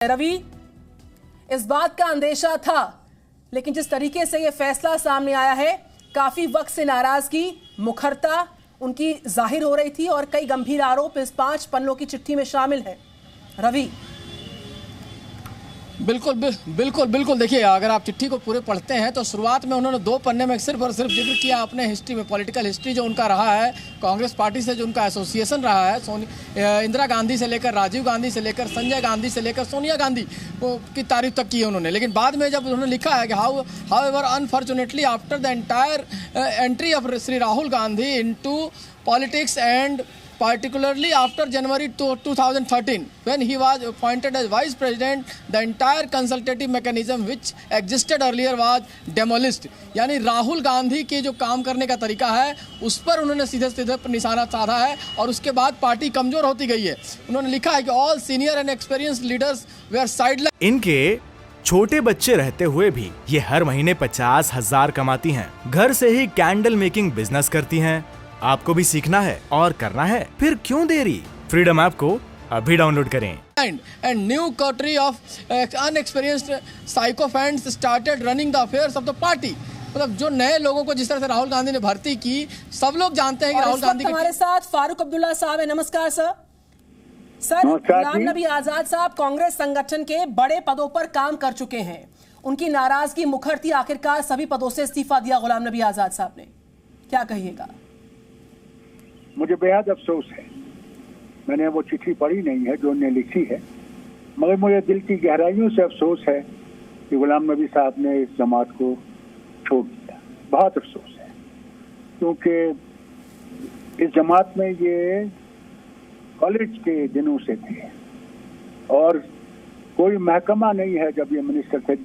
रवि, इस बात का अंदेशा था, लेकिन जिस तरीके से यह फैसला सामने आया है, काफी वक्त से नाराजगी, मुखरता उनकी जाहिर हो रही थी और कई गंभीर आरोप इस 5 पन्नों की चिट्ठी में शामिल है। रवि, बिल्कुल देखिए, अगर आप चिट्ठी को पूरे पढ़ते हैं तो शुरुआत में उन्होंने 2 पन्ने में सिर्फ और सिर्फ जिक्र किया अपने हिस्ट्री में, पॉलिटिकल हिस्ट्री जो उनका रहा है, कांग्रेस पार्टी से जो उनका एसोसिएशन रहा है, इंदिरा गांधी से लेकर राजीव गांधी से लेकर संजय गांधी से लेकर सोनिया गांधी की तारीफ तक की है उन्होंने। लेकिन बाद में जब उन्होंने लिखा है कि how ever unfortunately after the entire entry of Shri Rahul Gandhi into politics and particularly after January 2013 when he was appointed as vice president, the entire consultative mechanism which existed earlier was demolished। यानी राहुल गांधी के जो काम करने का तरीका है उस पर उन्होंने सीधे निशाना साधा है और उसके बाद पार्टी कमजोर होती गई है। उन्होंने लिखा है कि all senior and experienced leaders were sideline. इनके छोटे बच्चे रहते हुए भी ये हर महीने 50,000 कमाती हैं। घर से ही कैंडल मेकिंग बिजनेस करती हैं। आपको भी सीखना है और करना है, फिर क्यों देरी? फ्रीडम ऐप को अभी डाउनलोड करें। And new coterie of unexperienced sycophants started running the affairs of the party। मतलब जो नए लोगों को जिस तरह से राहुल गांधी ने भर्ती की, सब लोग जानते हैं कि राहुल गांधी हमारे साथ फारूक अब्दुल्ला साहब है। नमस्कार सर। गुलाम नबी आजाद साहब कांग्रेस संगठन के बड़े पदों पर काम कर चुके हैं, उनकी नाराजगी मुखर थी, आखिरकार सभी पदों से इस्तीफा दिया गुलाम नबी आजाद साहब ने, क्या कहिएगा? मुझे बेहद अफसोस है, मैंने वो चिट्ठी पढ़ी नहीं है जो उन्होंने लिखी है, मगर मुझे दिल की गहराइयों से अफसोस है कि गुलाम नबी साहब ने इस जमात को छोड़ दिया। बहुत अफसोस है, क्योंकि इस जमात में ये कॉलेज के दिनों से थे और कोई महकमा नहीं है जब ये मिनिस्टर थे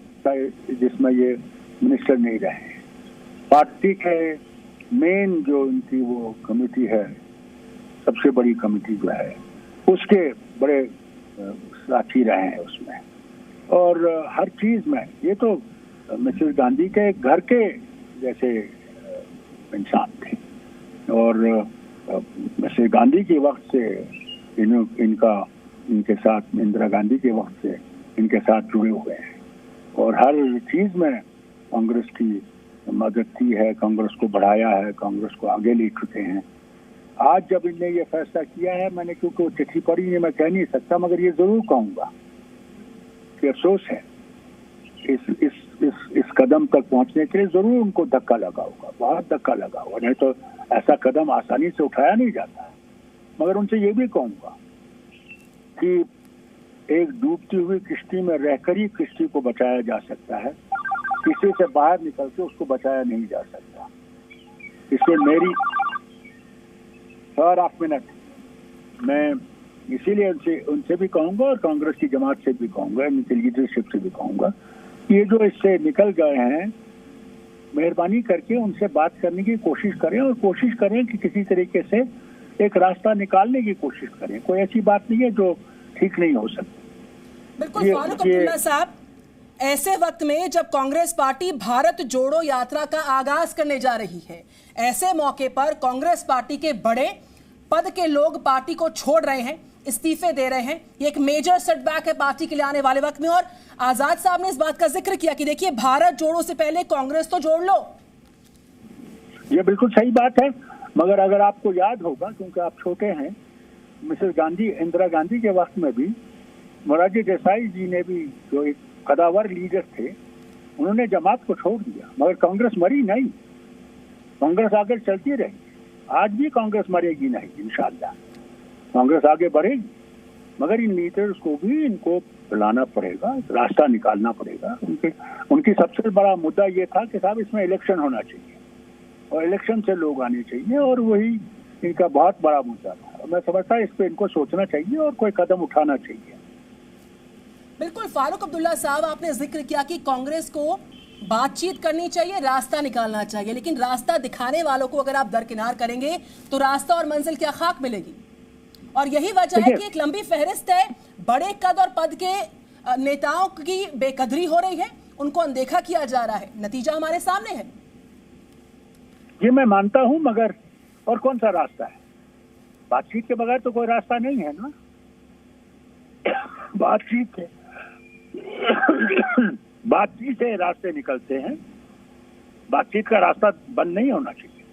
जिसमें ये मिनिस्टर नहीं रहे। पार्टी के मेन जो इनकी वो कमेटी है, सबसे बड़ी कमेटी जो है, उसके बड़े साथी रहे हैं उसमें, और हर चीज में ये तो मिसेस गांधी के घर के जैसे इंसान थे। और मिसेस गांधी के वक्त से इनके साथ, इंदिरा गांधी के वक्त से इनके साथ जुड़े हुए हैं और हर चीज में कांग्रेस की मदद की है, कांग्रेस को बढ़ाया है, कांग्रेस को आगे ले चुके हैं। आज जब इनने ये फैसला किया है, मैंने क्योंकि वो चिट्ठी पढ़ी नहीं, मैं कह नहीं सकता, मगर ये जरूर कहूंगा कि अफसोस है इस कदम तक पहुंचने के लिए जरूर उनको धक्का लगा होगा, बहुत धक्का लगा होगा, नहीं तो ऐसा कदम आसानी से उठाया नहीं जाता। मगर उनसे ये भी कहूंगा कि एक डूबती हुई किश्ती में रहकर ही किश्ती को बचाया जा सकता है, किसी से बाहर निकल के उसको बचाया नहीं जा सकता। इसलिए मेरी सर ऑफ मिनट मैं इसीलिए उनसे भी कहूंगा और कांग्रेस की जमात से भी कहूंगा, इनकी लीडरशिप से भी कहूंगा, ये जो इससे निकल गए हैं, मेहरबानी करके उनसे बात करने की कोशिश करें और कोशिश करें कि किसी तरीके से एक रास्ता निकालने की कोशिश करें। कोई ऐसी बात नहीं है जो ठीक नहीं हो सकती। बिल्कुल फारूक अब्दुल्ला साहब, ऐसे वक्त में जब कांग्रेस पार्टी भारत जोड़ो यात्रा का आगाज करने जा रही है, ऐसे मौके पर कांग्रेस पार्टी के बड़े पद के लोग पार्टी को छोड़ रहे हैं, इस्तीफे दे रहे हैं, ये एक मेजर सेटबैक है पार्टी के लिए आने वाले वक्त में। और आजाद साहब ने इस बात का जिक्र किया कि देखिए, भारत जोड़ो से पहले कांग्रेस तो जोड़ लो। ये बिल्कुल सही बात है, मगर अगर आपको याद होगा, क्योंकि आप छोटे हैं, मिसेस गांधी, इंदिरा गांधी के वक्त में भी मोरारजी देसाई जी ने भी, जो एक कदावर लीडर थे, उन्होंने जमात को छोड़ दिया, मगर कांग्रेस मरी नहीं, कांग्रेस आगे चलती रही। आज भी कांग्रेस मरेगी नहीं, इंशाअल्लाह कांग्रेस आगे बढ़ेगी, मगर इन लीडर्स को भी इनको बुलाना पड़ेगा, रास्ता निकालना पड़ेगा। उनकी सबसे बड़ा मुद्दा ये था कि साहब इसमें इलेक्शन होना चाहिए और इलेक्शन से लोग आने चाहिए, और वही इनका बहुत बड़ा मुद्दा था। मैं समझता इस पर इनको सोचना चाहिए और कोई कदम उठाना चाहिए। बिल्कुल फारूक अब्दुल्ला साहब, आपने जिक्र किया कि कांग्रेस को बातचीत करनी चाहिए, रास्ता निकालना चाहिए, लेकिन रास्ता दिखाने वालों को अगर आप दरकिनार करेंगे तो रास्ता और मंजिल क्या खाक मिलेगी? और यही वजह है कि एक लंबी फहरिस्त है, बड़े कद और पद के नेताओं की बेकदरी हो रही है, उनको अनदेखा किया जा रहा है, नतीजा हमारे सामने है। ये मैं मानता हूं, मगर और कौन सा रास्ता है? बातचीत के बगैर तो कोई रास्ता नहीं है ना। बातचीत बातचीत से रास्ते निकलते हैं। बातचीत का रास्ता बंद नहीं होना चाहिए,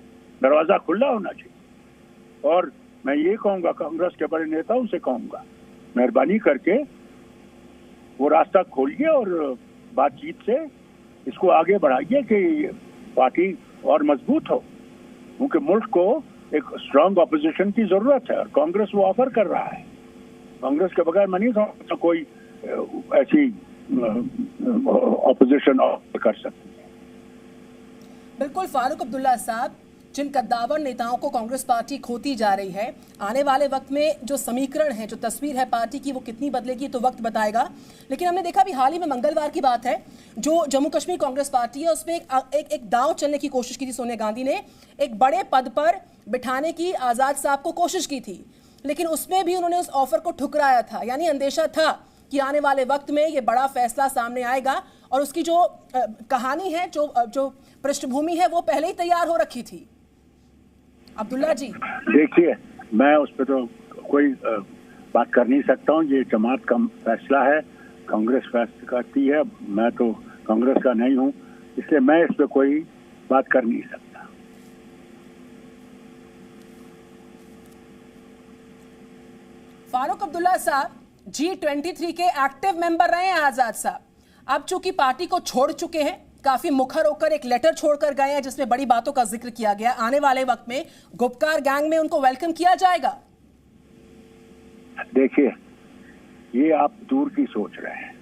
दरवाजा खुला होना चाहिए। और मैं ये कहूंगा, कांग्रेस के बड़े नेताओं से कहूंगा, मेहरबानी करके वो रास्ता खोलिए और बातचीत से इसको आगे बढ़ाइए कि पार्टी और मजबूत हो, क्योंकि मुल्क को एक स्ट्रांग ऑपोजिशन की जरूरत है और कांग्रेस वो ऑफर कर रहा है। कांग्रेस के बगैर मैं नहीं समझता कोई ऐसी ऑपोजिशन ऑफर कर सकती है। बिल्कुल फारूक अब्दुल्ला साहब, जिन कद्दावर नेताओं को कांग्रेस पार्टी खोती जा रही है, आने वाले वक्त में जो समीकरण है, जो तस्वीर है पार्टी की, वो कितनी बदलेगी तो वक्त बताएगा। लेकिन हमने देखा भी हाल ही में मंगलवार की बात है, जो जम्मू कश्मीर कांग्रेस पार्टी है उसमें एक दांव चलने की कोशिश की थी। सोनिया गांधी ने एक बड़े पद पर बिठाने की आज़ाद साहब को कोशिश की थी, लेकिन उसमें भी उन्होंने उस ऑफर को ठुकराया था। यानी अंदेशा था कि आने वाले वक्त में ये बड़ा फैसला सामने आएगा और उसकी जो कहानी है, जो पृष्ठभूमि है, वो पहले ही तैयार हो रखी थी। अब्दुल्ला जी देखिए, मैं उस पर तो कोई बात कर नहीं सकता हूँ। ये जमात का फैसला है, कांग्रेस फैसला करती है। मैं तो कांग्रेस का नहीं हूँ, इसलिए मैं इस पर कोई बात कर नहीं सकता। फारूक अब्दुल्ला साहब G23 के एक्टिव मेंबर रहे हैं आजाद साहब। अब चूंकि पार्टी को छोड़ चुके हैं, काफी मुखर होकर एक लेटर छोड़कर गए हैं जिसमें बड़ी बातों का जिक्र किया गया। आने वाले वक्त में गुपकार गैंग में उनको वेलकम किया जाएगा। देखिए, ये आप दूर की सोच रहे हैं,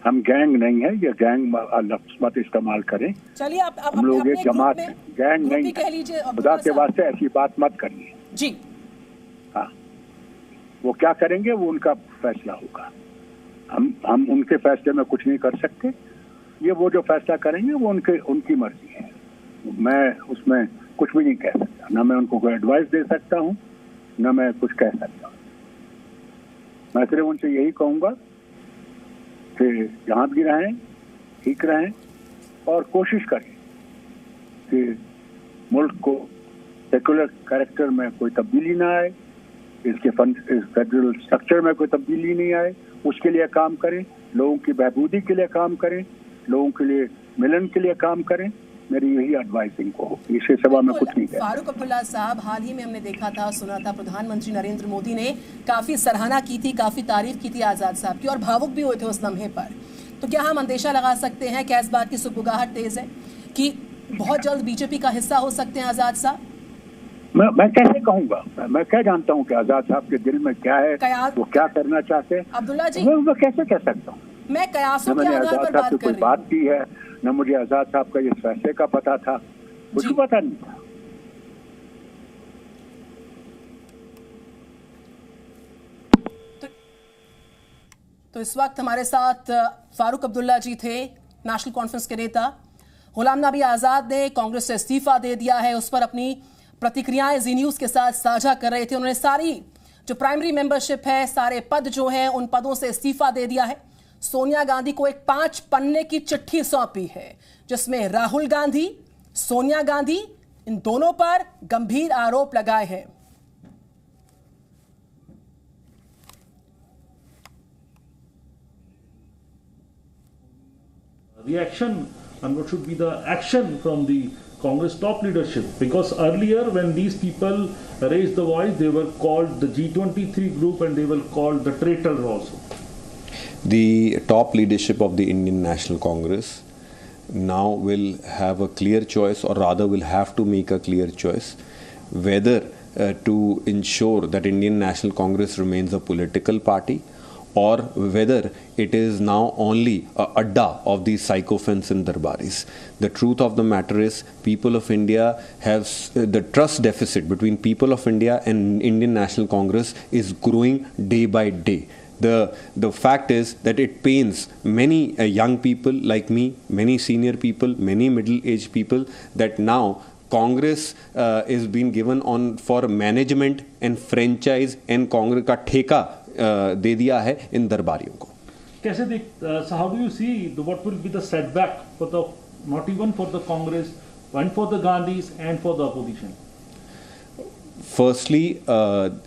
हम गैंग नहीं है। ये गैंग लफ्ज मत इस्तेमाल करें। चलिए, आप हम लोग एक जमात गैंग नहीं कह लीजिए। खुदा के वास्ते ऐसी बात मत करिए जी। हाँ, वो क्या करेंगे वो उनका फैसला होगा। हम उनके फैसले में कुछ नहीं कर सकते। ये वो जो फैसला करेंगे वो उनकी मर्जी है। मैं उसमें कुछ भी नहीं कह सकता, ना मैं उनको कोई एडवाइस दे सकता हूँ, ना मैं कुछ कह सकता हूँ। मैं सिर्फ उनसे यही कहूँगा कि जहाँ भी रहें ठीक रहें और कोशिश करें कि मुल्क को सेकुलर कैरेक्टर में कोई तब्दीली ना आए, इसके फेडरल स्ट्रक्चर में कोई तब्दीली नहीं आए, उसके लिए काम करें, लोगों की बहबूदी के लिए काम करें, लोगों के लिए मिलन के लिए काम करें। मेरी यही एडवाइसिंग को, इससे सभा में कुछ नहीं कहता। फारूक अब्दुल्ला साहब, हाल ही में हमने देखा था, सुना था, प्रधानमंत्री नरेंद्र मोदी ने काफी सराहना की थी, काफी तारीफ की थी आजाद साहब की और भावुक भी हुए थे उस लम्हे पर। तो क्या हम अंदेशा लगा सकते हैं, क्या इस बात की सुगबुगाहट तेज है कि बहुत जल्द बीजेपी का हिस्सा हो सकते हैं आजाद साहब? मैं कैसे कहूँगा? मैं क्या जानता हूँ कि आजाद साहब के दिल में क्या है, वो क्या करना चाहते हैं? अब्दुल्ला जी, मैं कैसे कह सकता हूँ? मैं कयासों के आधार पर बात कर रही हूँ। बात की है न, मुझे आजाद साहब का ये फैसले का पता था, कुछ पता नहीं था। तो इस वक्त हमारे साथ फारूक अब्दुल्ला जी थे, नेशनल कॉन्फ्रेंस के नेता। गुलाम नबी आजाद ने कांग्रेस से इस्तीफा दे दिया है, उस पर अपनी प्रतिक्रियाएं जी न्यूज के साथ साझा कर रहे थे। उन्होंने सारी जो प्राइमरी मेंबरशिप है, सारे पद जो हैं, उन पदों से इस्तीफा दे दिया है। सोनिया गांधी को एक 5 पन्ने की चिट्ठी सौंपी है जिसमें राहुल गांधी, सोनिया गांधी, इन दोनों पर गंभीर आरोप लगाए हैं। Reaction and what should be the action from the Congress top leadership, because earlier when these people raised the voice, they were called the G23 group and they were called the traitors also. The top leadership of the Indian National Congress now will have a clear choice, or rather will have to make a clear choice, whether to ensure that Indian National Congress remains a political party, or whether it is now only a adda of these sycophants and darbaris. The truth of the matter is, people of India have the trust deficit between people of India and Indian National Congress is growing day by day. The fact is that it pains many young people like me, many senior people, many middle-aged people, that now Congress is being given on for management and franchise, and Congress का ठेका दे दिया है इन दरबारियों को। कैसे देख, so how do you see what will be the setback for the, not even for the Congress, but for the Gandhis and for the opposition? Firstly,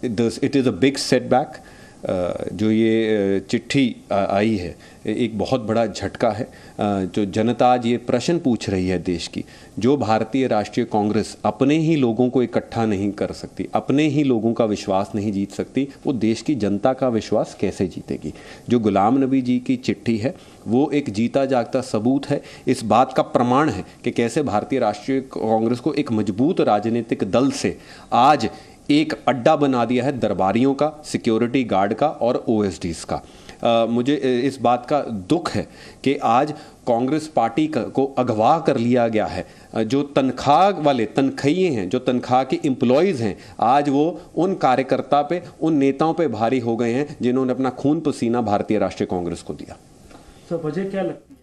it is a big setback. जो ये चिट्ठी आई है एक बहुत बड़ा झटका है। जो जनता आज ये प्रश्न पूछ रही है देश की, जो भारतीय राष्ट्रीय कांग्रेस अपने ही लोगों को इकट्ठा नहीं कर सकती, अपने ही लोगों का विश्वास नहीं जीत सकती, वो देश की जनता का विश्वास कैसे जीतेगी। जो गुलाम नबी जी की चिट्ठी है वो एक जीता जागता सबूत है, इस बात का प्रमाण है कि कैसे भारतीय राष्ट्रीय कांग्रेस को एक मजबूत राजनीतिक दल से आज एक अड्डा बना दिया है दरबारियों का, सिक्योरिटी गार्ड का और ओएसडीज का। मुझे इस बात का दुख है कि आज कांग्रेस पार्टी को अगवा कर लिया गया है। जो तनख्वाह वाले तनख्वाही हैं, जो तनख्वाह के एम्प्लॉयज़ हैं, आज वो उन कार्यकर्ता पे, उन नेताओं पे भारी हो गए हैं जिन्होंने अपना खून पसीना भारतीय राष्ट्रीय कांग्रेस को दिया। सर वजह क्या लगती है?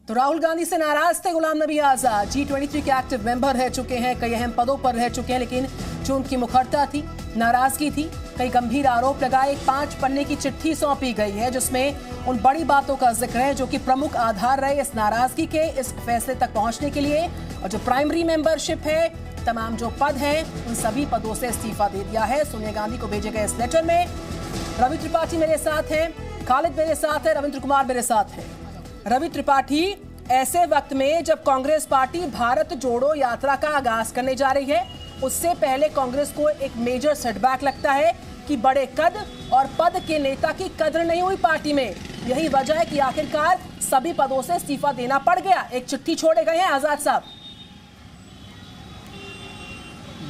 तो राहुल गांधी से नाराज थे गुलाम नबी आजाद। G23 के एक्टिव मेंबर रह चुके हैं, कई अहम पदों पर रह चुके हैं, लेकिन जो उनकी मुखरता थी, नाराजगी थी, कई गंभीर आरोप लगाए। एक 5 पन्ने की चिट्ठी सौंपी गई है जिसमें उन बड़ी बातों का जिक्र है जो कि प्रमुख आधार रहे इस नाराजगी के, इस फैसले तक पहुंचने के लिए। और जो प्राइमरी मेंबरशिप है, तमाम जो पद हैं, उन सभी पदों से इस्तीफा दे दिया है। सोनिया गांधी को भेजे गए इस लेटर में रवि त्रिपाठी मेरे साथ हैं, खालिद मेरे साथ है, रविंद्र कुमार मेरे साथ है। रवि त्रिपाठी, ऐसे वक्त में जब कांग्रेस पार्टी भारत जोड़ो यात्रा का आगाज करने जा रही है, उससे पहले कांग्रेस को एक मेजर सेटबैक लगता है कि बड़े कद और पद के नेता की कद्र नहीं हुई पार्टी में। यही वजह है कि आखिरकार सभी पदों से इस्तीफा देना पड़ गया। एक चिट्ठी छोड़े गए हैं आजाद साहब।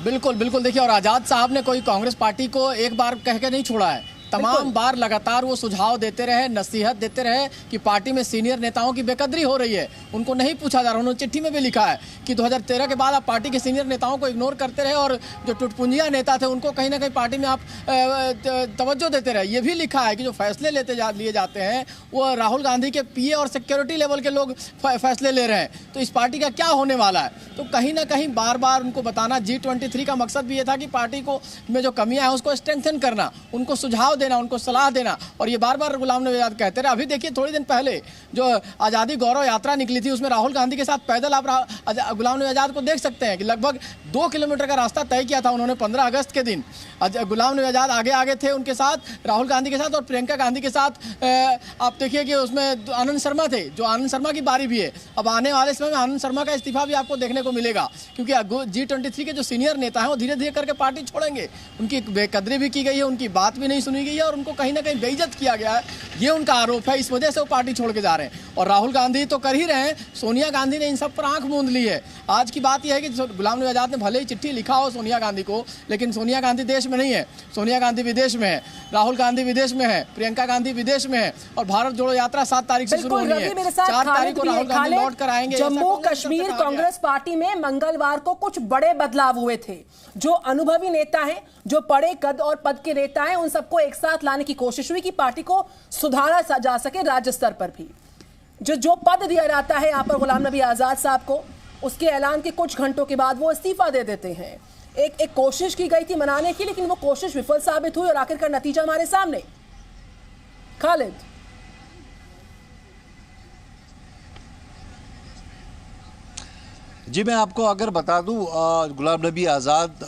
बिल्कुल बिल्कुल, देखिए, और आजाद साहब ने कोई कांग्रेस पार्टी को एक बार कह के नहीं छोड़ा है, तमाम बार लगातार वो सुझाव देते रहे, नसीहत देते रहे कि पार्टी में सीनियर नेताओं की बेकदरी हो रही है, उनको नहीं पूछा जा रहा। उन्होंने चिट्ठी में भी लिखा है कि 2013 के बाद आप पार्टी के सीनियर नेताओं को इग्नोर करते रहे और जो टुटपुंजिया नेता थे उनको कहीं ना कहीं पार्टी में आप तवज्जो देते रहे। ये भी लिखा है कि जो फैसले लिए जाते हैं वो राहुल गांधी के पीए और सिक्योरिटी लेवल के लोग फैसले ले रहे हैं, तो इस पार्टी का क्या होने वाला है। तो कहीं ना कहीं बार बार उनको बताना, G23 का मकसद भी ये था कि पार्टी को में जो कमियां हैं उसको स्ट्रेंथन करना, उनको सुझाव देना, उनको सलाह देना। और ये बार बार गुलाम नबी आजाद कहते रहे। अभी देखिए, थोड़ी दिन पहले जो आज़ादी गौरव यात्रा निकली थी उसमें राहुल गांधी के साथ पैदल आप गुलाम नबी आजाद को देख सकते हैं कि लगभग 2 किलोमीटर का रास्ता तय किया था उन्होंने 15 अगस्त के दिन। गुलाम नबी आजाद आगे आगे थे उनके साथ, राहुल गांधी के साथ और प्रियंका गांधी के साथ। आप देखिए कि उसमें आनंद शर्मा थे, जो आनंद शर्मा की बारी भी है। अब आने वाले समय में आनंद शर्मा का इस्तीफा भी आपको देखने को मिलेगा, क्योंकि G23 के जो सीनियर नेता हैं वो धीरे धीरे करके पार्टी छोड़ेंगे। उनकी बेकदरी भी की गई है, उनकी बात भी नहीं सुनी गई है और उनको कहीं ना कहीं बेइज्जत किया गया है, ये उनका आरोप है। इस वजह से वो पार्टी छोड़ के जा रहे हैं। और राहुल गांधी तो कर ही रहे हैं, सोनिया गांधी ने इन सब पर आंख मूंद ली है। आज की बात यह है कि गुलाम नबी आजाद ने भले ही चिट्ठी लिखा हो सोनिया गांधी को, लेकिन सोनिया गांधी देश में नहीं है, सोनिया गांधी विदेश में है, राहुल गांधी विदेश में है, प्रियंका गांधी विदेश में है और भारत जोड़ो यात्रा 7 तारीख से शुरू होनी है। 4 तारीख को राहुल गांधी लौट कर आएंगे। जम्मू कश्मीर कांग्रेस पार्टी में मंगलवार को कुछ बड़े बदलाव हुए थे। जो अनुभवी नेता हैं, जो बड़े कद और पद के नेता हैं, उन सबको एक साथ लाने की कोशिश हुई कि पार्टी को सुधारा जा सके राज्य स्तर पर भी। जो पद दिया जाता है यहाँ पर गुलाम नबी आजाद साहब को, उसके ऐलान के कुछ घंटों के बाद वो इस्तीफा दे देते हैं। एक कोशिश की गई थी मनाने की, लेकिन वो कोशिश विफल साबित हुई और आखिरकार नतीजा हमारे सामने। खालिद, जी मैं आपको अगर बता दूं, गुलाम नबी आज़ाद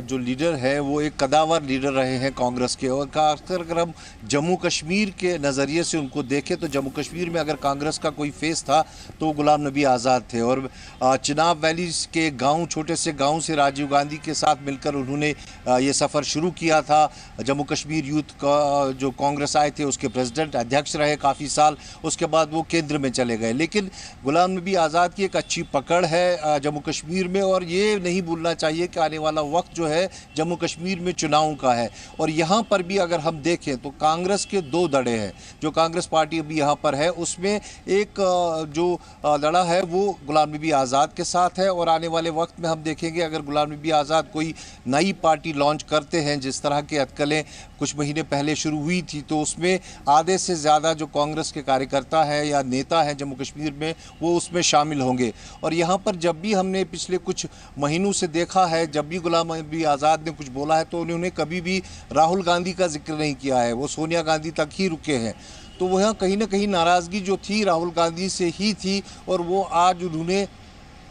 जो लीडर है वो एक कदावर लीडर रहे हैं कांग्रेस के। और खासकर अगर हम जम्मू कश्मीर के नज़रिए से उनको देखें तो जम्मू कश्मीर में अगर कांग्रेस का कोई फेस था तो वो गुलाम नबी आज़ाद थे। और चिनाब वैली के गांव, छोटे से गांव से राजीव गांधी के साथ मिलकर उन्होंने ये सफ़र शुरू किया था। जम्मू कश्मीर यूथ का जो कांग्रेस आए थे उसके प्रेसिडेंट अध्यक्ष रहे काफ़ी साल, उसके बाद वो केंद्र में चले गए। लेकिन गुलाम नबी आज़ाद की एक अच्छी पकड़ है जम्मू कश्मीर में, और ये नहीं भूलना चाहिए कि आने वाला वक्त जो है जम्मू कश्मीर में चुनाव का है। और यहाँ पर भी अगर हम देखें तो कांग्रेस के 2 दड़े हैं। जो कांग्रेस पार्टी अभी यहाँ पर है उसमें एक जो दड़ा है वो गुलाम नबी आज़ाद के साथ है। और आने वाले वक्त में हम देखेंगे अगर गुलाम नबी आज़ाद कोई नई पार्टी लॉन्च करते हैं, जिस तरह के अटकलें कुछ महीने पहले शुरू हुई थी, तो उसमें आधे से ज़्यादा जो कांग्रेस के कार्यकर्ता हैं या नेता हैं जम्मू कश्मीर में वो उसमें शामिल होंगे। और यहाँ पर जब भी हमने पिछले कुछ महीनों से देखा है, जब भी गुलाम नबी आज़ाद ने कुछ बोला है तो उन्होंने कभी भी राहुल गांधी का जिक्र नहीं किया है, वो सोनिया गांधी तक ही रुके हैं। तो वह कहीं ना कहीं नाराज़गी जो थी राहुल गांधी से ही थी और वो आज उन्होंने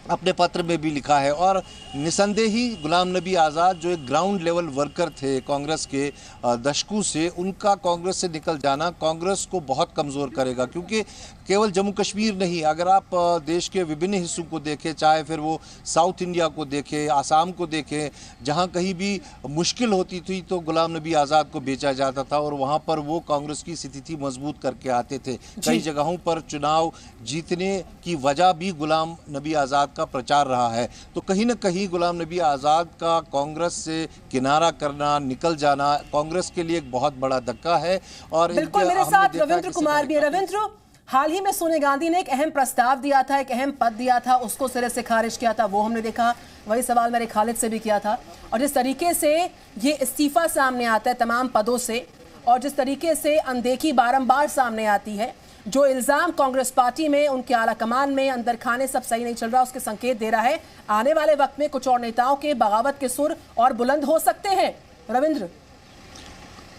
अपने पत्र में भी लिखा है। और निसंदेह ही गुलाम नबी आज़ाद जो एक ग्राउंड लेवल वर्कर थे कांग्रेस के दशकों से, उनका कांग्रेस से निकल जाना कांग्रेस को बहुत कमज़ोर करेगा, क्योंकि केवल जम्मू कश्मीर नहीं, अगर आप देश के विभिन्न हिस्सों को देखें, चाहे फिर वो साउथ इंडिया को देखें, आसाम को देखें, जहाँ कहीं भी मुश्किल होती थी तो गुलाम नबी आज़ाद को बेचा जाता था और वहाँ पर वो कांग्रेस की स्थिति मजबूत करके आते थे। कई जगहों पर चुनाव जीतने की वजह भी गुलाम नबी आज़ाद का प्रचार रहा है। तो कहीं ना कहीं गुलाम नबी आज़ाद का कांग्रेस से किनारा करना, निकल जाना कांग्रेस के लिए एक बहुत बड़ा धक्का है। और बिल्कुल, मेरे साथ रविंद्र कुमार भी। रविंद्र, हाल ही में सोनिया गांधी ने एक अहम प्रस्ताव दिया था, एक अहम पद दिया था, उसको सिरे से खारिज किया था, वो हमने देखा। वही सवाल मैंने खालिद से भी किया था। और जिस तरीके से ये इस्तीफा सामने आता है तमाम पदों से, और जिस तरीके से अनदेखी बारंबार सामने आती है, जो इल्ज़ाम कांग्रेस पार्टी में, उनके आला कमान में अंदर खाने सब सही नहीं चल रहा, उसके संकेत दे रहा है आने वाले वक्त में कुछ और नेताओं के बगावत के सुर और बुलंद हो सकते हैं। रविंद्र,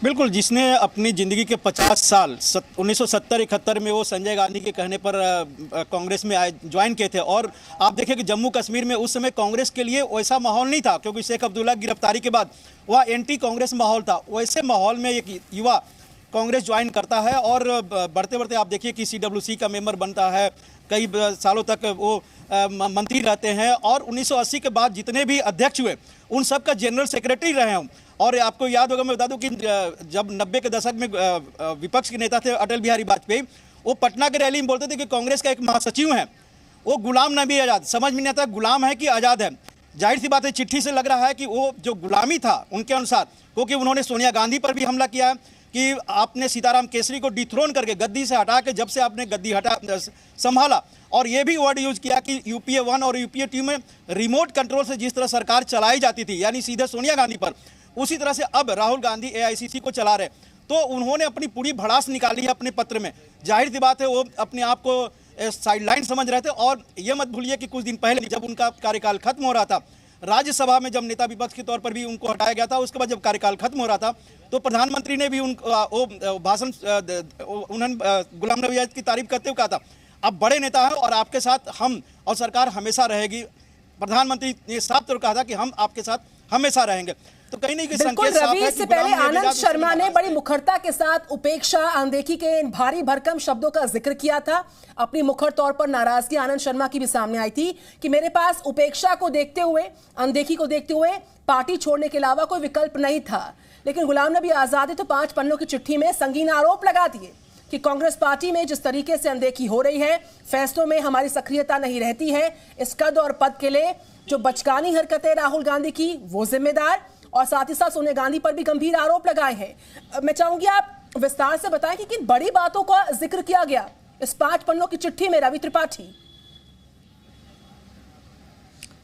बिल्कुल, जिसने अपनी ज़िंदगी के 50 साल 1970-71 में वो संजय गांधी के कहने पर कांग्रेस में ज्वाइन किए थे। और आप देखें कि जम्मू कश्मीर में उस समय कांग्रेस के लिए वैसा माहौल नहीं था, क्योंकि शेख अब्दुल्ला की गिरफ्तारी के बाद वह एंटी कांग्रेस माहौल था। वैसे माहौल में एक युवा कांग्रेस ज्वाइन करता है और बढ़ते बढ़ते आप देखिए कि CWC का मेंबर बनता है, कई सालों तक वो मंत्री रहते हैं। और 1980 के बाद जितने भी अध्यक्ष हुए उन सब का जनरल सेक्रेटरी रहे हैं। और आपको याद होगा, मैं बता दूं कि जब 90 के दशक में विपक्ष के नेता थे अटल बिहारी वाजपेयी, वो पटना के रैली में बोलते थे कि कांग्रेस का एक महासचिव है वो गुलाम नबी आज़ाद। समझ में नहीं आता गुलाम है कि आज़ाद है। जाहिर सी बात है, चिट्ठी से लग रहा है कि वो जो गुलामी था उनके अनुसार, क्योंकि उन्होंने सोनिया गांधी पर भी हमला किया है कि आपने सीताराम केसरी को डिथ्रोन करके गद्दी से हटा के, जब से आपने गद्दी संभाला, और ये भी वर्ड यूज किया कि UPA 1 और UPA 2 में रिमोट कंट्रोल से जिस तरह सरकार चलाई जाती थी, यानी सीधे सोनिया गांधी पर, उसी तरह से अब राहुल गांधी AICC को चला रहे। तो उन्होंने अपनी पूरी भड़ास निकाली है अपने पत्र में। जाहिर सी बात है वो अपने आप को साइडलाइन समझ रहे थे। और ये मत भूलिए कि कुछ दिन पहले जब उनका कार्यकाल खत्म हो रहा था, राज्यसभा में जब नेता विपक्ष के तौर पर भी उनको हटाया गया था, उसके बाद जब कार्यकाल खत्म हो रहा था तो प्रधानमंत्री ने भी भाषण उन्होंने गुलाम नबी आज़ाद की तारीफ करते हुए कहा था, अब बड़े नेता हैं और आपके साथ हम और सरकार हमेशा रहेगी। प्रधानमंत्री ने साफ तौर कहा था कि हम आपके साथ हमेशा रहेंगे। तो कहीं नहीं बिल्कुल रवि, इससे पहले आनंद शर्मा ने बड़ी मुखरता के साथ उपेक्षा, अनदेखी के इन भारी भरकम शब्दों का जिक्र किया था। अपनी मुखर तौर पर नाराजगी आनंद शर्मा की भी सामने आई थी कि मेरे पास उपेक्षा को देखते हुए, अनदेखी को देखते हुए पार्टी छोड़ने के अलावा कोई विकल्प नहीं था। लेकिन गुलाम नबी आज़ाद तो 5 पन्नों की चिट्ठी में संगीन आरोप लगा दिए कि कांग्रेस पार्टी में जिस तरीके से अनदेखी हो रही है, फैसलों में हमारी सक्रियता नहीं रहती है, इस कद और पद के लिए जो बचकानी हरकतें राहुल गांधी की वो जिम्मेदार, और साथ ही साथ सोनिया गांधी पर भी गंभीर आरोप लगाए हैं। मैं चाहूंगी आप विस्तार से बताएं कि किन बड़ी बातों का जिक्र किया गया इस 5 पन्नों की चिट्ठी में, रवि त्रिपाठी।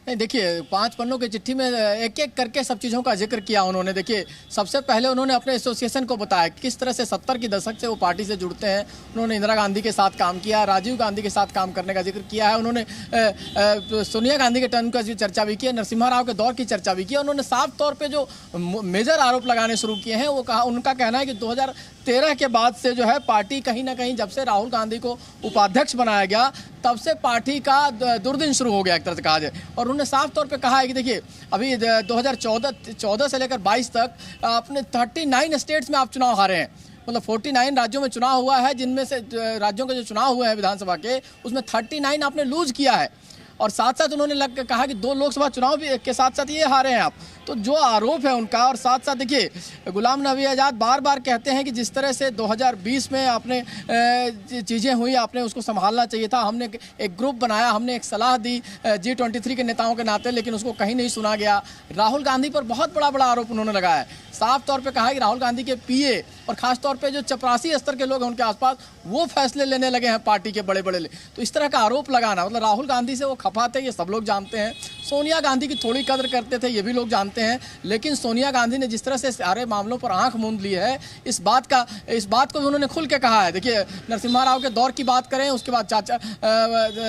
नहीं, देखिए 5 पन्नों की चिट्ठी में एक एक करके सब चीज़ों का जिक्र किया उन्होंने। देखिए सबसे पहले उन्होंने अपने एसोसिएशन को बताया किस तरह से 70 के दशक से वो पार्टी से जुड़ते हैं। उन्होंने इंदिरा गांधी के साथ काम किया, राजीव गांधी के साथ काम करने का जिक्र किया है। उन्होंने सोनिया गांधी के टर्म की चर्चा भी की, नरसिम्हा राव के दौर की चर्चा भी की। उन्होंने साफ तौर पर जो मेजर आरोप लगाने शुरू किए हैं वो कहा, उनका कहना है कि 2013 के बाद से जो है पार्टी कहीं ना कहीं, जब से राहुल गांधी को उपाध्यक्ष बनाया गया तब से पार्टी का दुर्दिन शुरू हो गया एक तरह से कहा जाए। और उन्होंने साफ तौर पे कहा है कि देखिए अभी 2014 से लेकर 22 तक अपने 39 स्टेट्स में आप चुनाव हारे हैं। मतलब 49 राज्यों में चुनाव हुआ है, जिनमें से राज्यों के जो चुनाव हुए हैं विधानसभा के, उसमें 39 आपने लूज किया है। और साथ साथ उन्होंने कहा कि 2 लोकसभा चुनाव भी के साथ साथ ये हारे हैं आप। तो जो आरोप है उनका, और साथ साथ देखिए गुलाम नबी आज़ाद बार बार कहते हैं कि जिस तरह से 2020 में आपने चीज़ें हुई, आपने उसको संभालना चाहिए था। हमने एक ग्रुप बनाया, हमने एक सलाह दी G23 के नेताओं के नाते, लेकिन उसको कहीं नहीं सुना गया। राहुल गांधी पर बहुत बड़ा आरोप उन्होंने लगाया है। साफ तौर पे कहा कि राहुल गांधी के PA और खासतौर पे जो चपरासी स्तर के लोग हैं उनके आसपास, वो फैसले लेने लगे हैं पार्टी के बड़े। तो इस तरह का आरोप लगाना, मतलब राहुल गांधी से वो खफा थे, ये सब लोग जानते हैं। सोनिया गांधी की थोड़ी कदर करते थे, ये भी लोग जानते हैं। लेकिन सोनिया गांधी ने जिस तरह से सारे मामलों पर आंख मूंद ली है, इस बात को भी उन्होंने खुल के कहा है। देखिए नरसिम्हा राव के दौर की बात करें, उसके बाद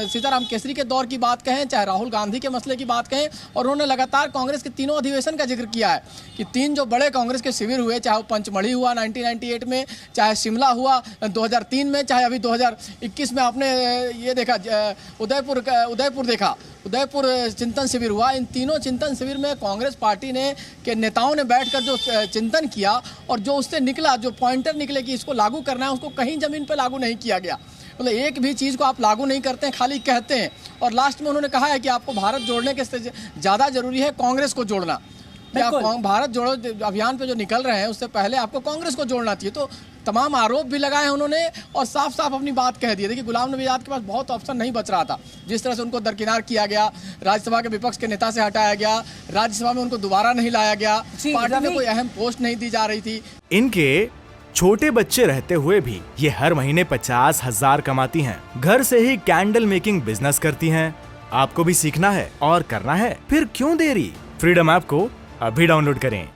सीताराम केसरी के दौर की बात कहें, चाहे राहुल गांधी के मसले की बात कहें, और उन्होंने लगातार कांग्रेस के तीनों अधिवेशन का जिक्र किया है कि 3 जो बड़े कांग्रेस के शिविर हुए, चाहे वो पंचमढ़ी हुआ 1998 में, चाहे शिमला हुआ 2003 में, चाहे अभी 2021 में आपने ये देखा उदयपुर देखा, उदयपुर चिंतन शिविर हुआ। इन तीनों चिंतन शिविर में कांग्रेस पार्टी ने के नेताओं ने बैठकर जो चिंतन किया और जो उससे निकला, जो पॉइंटर निकले कि इसको लागू करना है, उसको कहीं ज़मीन पर लागू नहीं किया गया। मतलब एक भी चीज़ को आप लागू नहीं करते हैं, खाली कहते हैं। और लास्ट में उन्होंने कहा है कि आपको भारत जोड़ने के ज़्यादा जरूरी है कांग्रेस को जोड़ना। क्या भारत जोड़ो अभियान पे जो निकल रहे हैं उससे पहले आपको कांग्रेस को जोड़ना चाहिए। तो तमाम आरोप भी लगाए उन्होंने और साफ साफ अपनी बात कह दी। देखिए गुलाम नबी आज़ाद के पास बहुत ऑप्शन नहीं बच रहा था। जिस तरह से उनको दरकिनार किया गया, राज्यसभा के विपक्ष के नेता से हटाया गया, राज्यसभा में उनको दोबारा नहीं लाया गया, पार्टी में कोई अहम पोस्ट नहीं दी जा रही थी। इनके छोटे बच्चे रहते हुए भी ये हर महीने 50,000 कमाती हैं। घर से ही कैंडल मेकिंग बिजनेस करती हैं। आपको भी सीखना है और करना है, फिर क्यों देरी? फ्रीडम ऐप को अभी डाउनलोड करें।